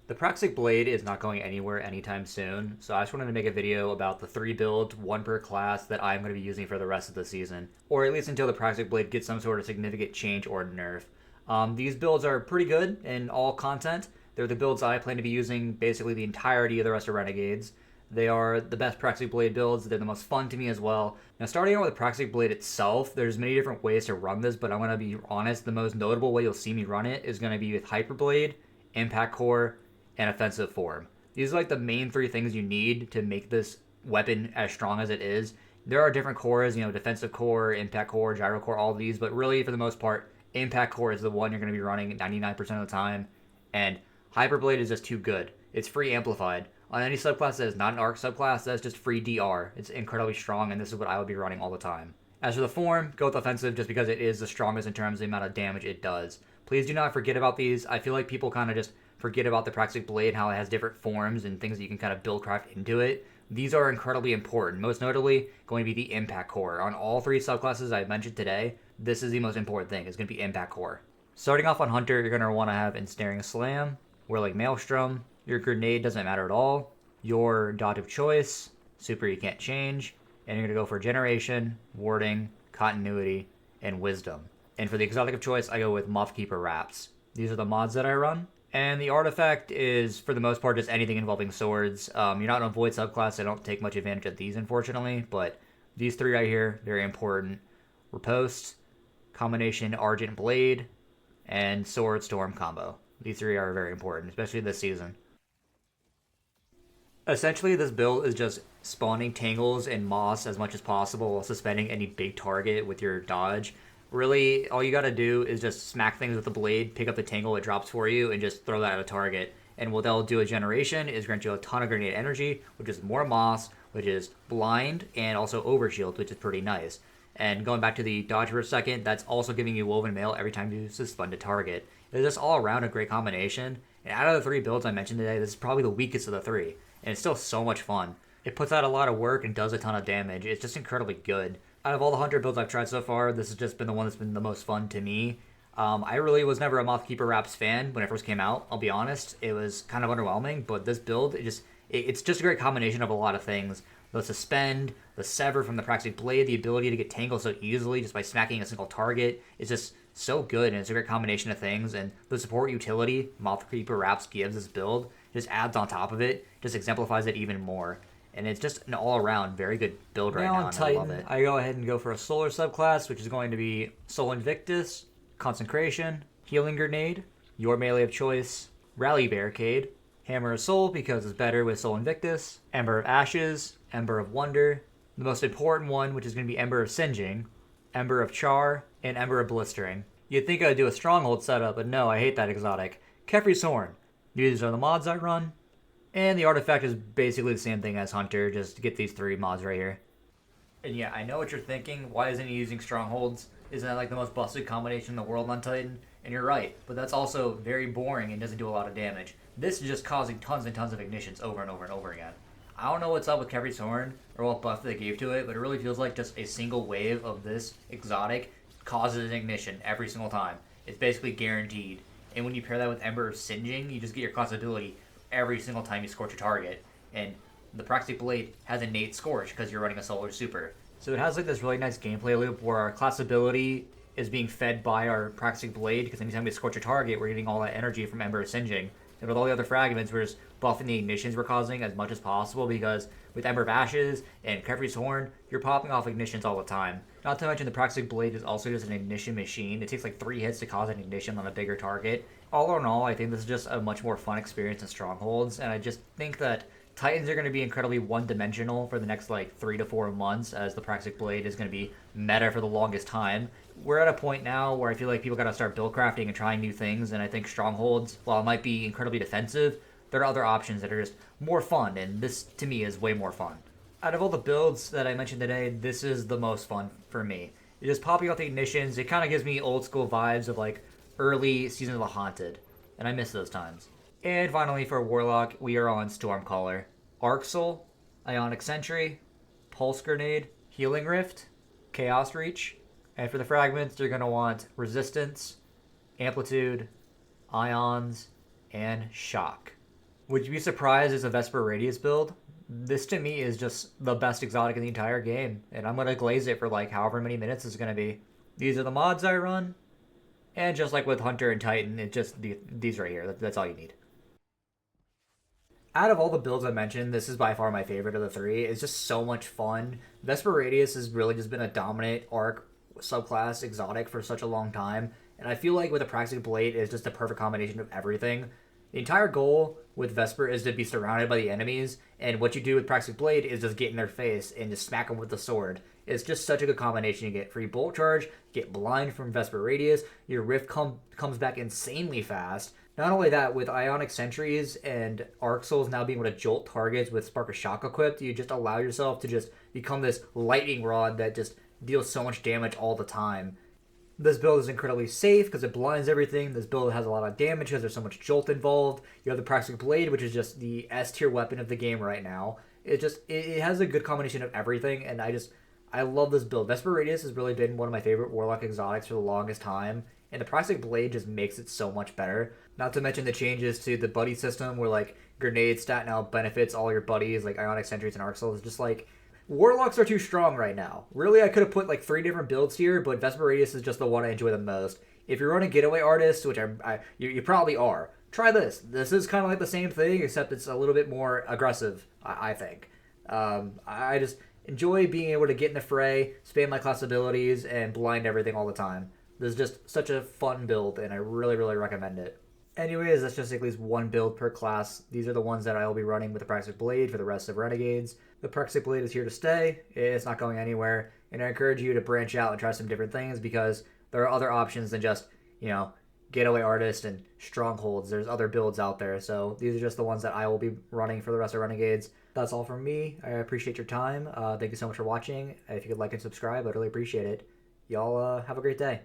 The Praxic Blade is not going anywhere anytime soon, so I just wanted to make a video about the 3 builds, 1 per class, that I'm going to be using for the rest of the season, or at least until the Praxic Blade gets some sort of significant change or nerf. These builds are pretty good in all content. They're the builds I plan to be using basically the entirety of the rest of Renegades. They are the best Praxic Blade builds. They're the most fun to me as well. Now, starting out with the Praxic Blade itself, there's many different ways to run this, but I'm going to be honest, the most notable way you'll see me run it is going to be with Hyper Blade, Impact Core, and offensive form. These are like the main 3 things you need to make this weapon as strong as it is. There are different cores, defensive core, impact core, gyro core, all of these, but really for the most part, impact core is the one you're going to be running 99% of the time, and Hyperblade is just too good. It's free amplified. On any subclass that is not an arc subclass, that's just free DR. It's incredibly strong, and this is what I would be running all the time. As for the form, go with offensive just because it is the strongest in terms of the amount of damage it does. Please do not forget about these. I feel like people kind of just forget about the Praxic Blade, how it has different forms and things that you can kind of build craft into it. These are incredibly important, most notably going to be the Impact Core. On all 3 subclasses I mentioned today, this is the most important thing. It's going to be Impact Core. Starting off on Hunter, you're going to want to have Ensnaring Slam, Whirling Maelstrom. Your Grenade doesn't matter at all. Your dot of choice, Super you can't change. And you're going to go for Generation, Warding, Continuity, and Wisdom. And for the exotic of choice, I go with Mothkeeper Wraps. These are the mods that I run. And the artifact is, for the most part, just anything involving swords. You're not in a void subclass, I don't take much advantage of these, unfortunately. But these 3 right here, very important. Riposte, combination Argent Blade, and Sword Storm combo. These 3 are very important, especially this season. Essentially, this build is just spawning tangles and moss as much as possible while suspending any big target with your dodge. Really, all you gotta do is just smack things with the blade, pick up the tangle it drops for you, and just throw that at a target. And what they'll do a generation is grant you a ton of grenade energy, which is more moss, which is blind, and also overshield, which is pretty nice. And going back to the dodge for a second, that's also giving you woven mail every time you suspend a target. It's just all around a great combination. And out of the 3 builds I mentioned today, this is probably the weakest of the 3. And it's still so much fun. It puts out a lot of work and does a ton of damage. It's just incredibly good. Out of all the Hunter builds I've tried so far, this has just been the one that's been the most fun to me. I really was never a Mothkeeper Wraps fan when it first came out, I'll be honest. It was kind of underwhelming, but this build, it's just a great combination of a lot of things. The Suspend, the Sever from the Praxic Blade, the ability to get tangled so easily just by smacking a single target is just so good, and it's a great combination of things. And the support utility Mothkeeper Wraps gives this build just adds on top of it, just exemplifies it even more. And it's just an all-around very good build right now, and Titan, I love it. I go ahead and go for a Solar subclass, which is going to be Soul Invictus, Consecration, Healing Grenade, Your Melee of Choice, Rally Barricade, Hammer of Soul because it's better with Soul Invictus, Ember of Ashes, Ember of Wonder, the most important one, which is going to be Ember of Singeing, Ember of Char, and Ember of Blistering. You'd think I'd do a Stronghold setup, but no, I hate that exotic. Kefri's Horn. These are the mods I run. And the artifact is basically the same thing as Hunter, just to get these 3 mods right here. And yeah, I know what you're thinking. Why isn't he using Strongholds? Isn't that like the most busted combination in the world on Titan? And you're right, but that's also very boring and doesn't do a lot of damage. This is just causing tons and tons of ignitions over and over and over again. I don't know what's up with Kefri's Horn, or what buff they gave to it, but it really feels like just a single wave of this exotic causes an ignition every single time. It's basically guaranteed. And when you pair that with Ember of Singeing, you just get your class ability every single time you scorch a target. And the Praxic Blade has innate scorch because you're running a solar super. So it has like this really nice gameplay loop where our class ability is being fed by our Praxic Blade, because anytime we scorch a target, we're getting all that energy from Ember of Singeing. And with all the other fragments, we're just buffing the ignitions we're causing as much as possible, because with Ember of Ashes and Kefri's Horn, you're popping off ignitions all the time. Not to mention the Praxic Blade is also just an ignition machine. It takes like 3 hits to cause an ignition on a bigger target. All in all, I think this is just a much more fun experience than Strongholds, and I just think that Titans are going to be incredibly one-dimensional for the next like 3 to 4 months, as the Praxic Blade is going to be meta for the longest time. We're at a point now where I feel like people got to start build crafting and trying new things, and I think Strongholds, while it might be incredibly defensive, there are other options that are just more fun, and this to me is way more fun. Out of all the builds that I mentioned today, this is the most fun for me. It's just popping out the ignitions. It kind of gives me old school vibes of like early Season of the Haunted, and I miss those times. And finally, for Warlock, we are on Stormcaller, Arc Soul, Ionic Sentry, Pulse Grenade, Healing Rift, Chaos Reach, and for the fragments, you're going to want Resistance, Amplitude, Ions, and Shock. Would you be surprised it's a Vesper Radius build? This to me is just the best exotic in the entire game, and I'm gonna glaze it for like however many minutes it's gonna be. These are the mods I run, and just like with Hunter and Titan, it's just these right here. That's all you need. Out of all the builds I mentioned, this is by far my favorite of the three. It's just so much fun. Vesper Radius has really just been a dominant arc subclass exotic for such a long time, and I feel like with a Praxic Blade, it's just a perfect combination of everything. The entire goal with Vesper is to be surrounded by the enemies, and what you do with Praxic Blade is just get in their face and just smack them with the sword. It's just such a good combination. You get free bolt charge, get blind from Vesper Radius, your rift comes back insanely fast. Not only that, with Ionic Sentries and Arc Souls now being able to jolt targets with Spark of Shock equipped, you just allow yourself to just become this lightning rod that just deals so much damage all the time. This build is incredibly safe because it blinds everything. This build has a lot of damage because there's so much jolt involved. You have the Praxic Blade, which is just the S tier weapon of the game right now. It has a good combination of everything, and I love this build. Vesper Radius has really been one of my favorite Warlock exotics for the longest time, and the Praxic Blade just makes it so much better. Not to mention the changes to the buddy system where like grenade stat now benefits all your buddies like Ionic Sentries and Arc Souls. It's just like Warlocks are too strong right now. Really, I could have put like 3 different builds here, but Vesper Radius is just the one I enjoy the most. If you're running Getaway Artist, which you probably are, try this. This is kind of like the same thing, except it's a little bit more aggressive, I think. I just enjoy being able to get in the fray, spam my class abilities, and blind everything all the time. This is just such a fun build, and I really, really recommend it. Anyways, that's just at least one build per class. These are the ones that I will be running with the Praxic Blade for the rest of Renegades. The Praxic Blade is here to stay. It's not going anywhere. And I encourage you to branch out and try some different things because there are other options than just, Getaway Artist and Strongholds. There's other builds out there. So these are just the ones that I will be running for the rest of Renegades. That's all from me. I appreciate your time. Thank you so much for watching. If you could like and subscribe, I'd really appreciate it. Y'all have a great day.